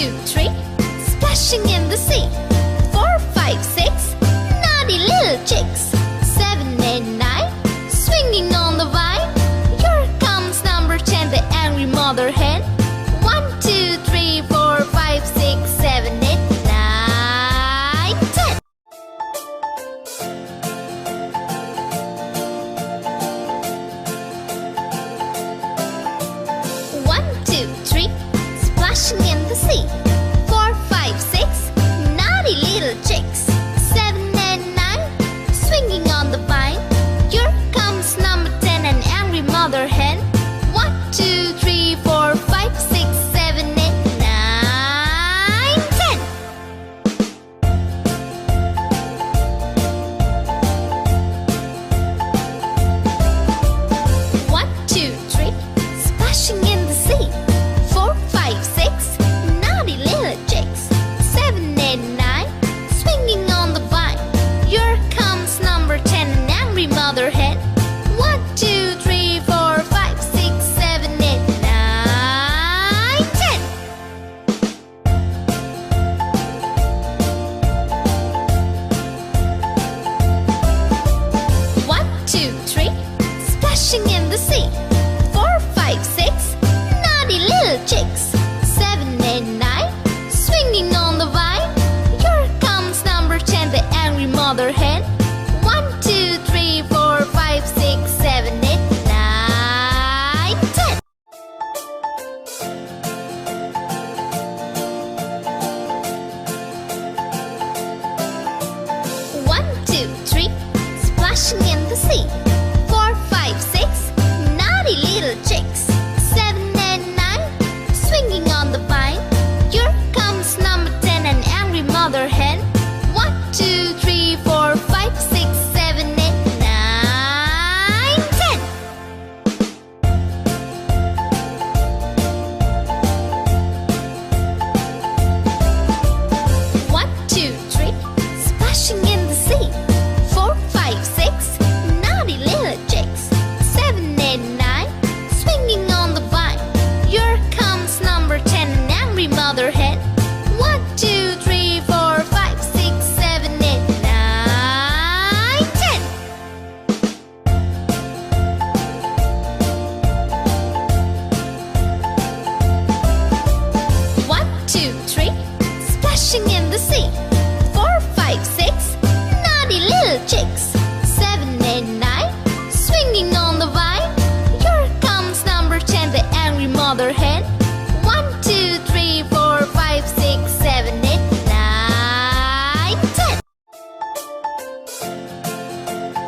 two, three, splashing in the sea. 4, 5, 6, naughty little chicks. 7, 8, 9, swinging on the vine. Here comes number 10, the angry mother hen. 1, 2, 3, 4, 5, 6, 7, 8, 9, 10. One, two, three, splashing in the sea. 4, 5, 6, naughty little chicks. 7, 8, 9, swinging on the vine. Here comes number 10, an angry mother hen. 1, 2, 3, 4, 5, 6, 7, 8, 9, 10. One, two, three, splashing in the sea. 4, 5, 6, naughty little chicks. 7, 8, 9, swinging on the vine. Here comes number 10, an angry mother hen. 1, 2, 3, 4, 5, 6, 7, 8, 9, 10. One, two, three, splashing in the sea. 4, 5, 6, naughty little chicks. 7, 8, 9, swinging on the vine. Here comes number 10, the angry mother hen. 1, 2, 3, 4, 5, 6, 7, 8, 9, 10. One, two, three, splashing in the sea. 4, 5, 6, naughty little chicks. 7, 8, 9, swinging on the vine. Here comes number 10, an angry mother hen. 1, 2, 3, 4, 5, 6, 7, 8, 9, 10. One, two, three, splashing in the sea. 4, 5, 6, naughty little chicks. 7, 8, 9, swinging on the vine. Here comes number 10, an angry mother hen. 1, 2, 3, 4, 5, 6, 7, 8, 9, 10. One, two, three, splashing in the sea. 4, 5, 6, naughty little chicks. 7, 8, 9, swinging on the vine. Here comes number 10, the angry mother hen.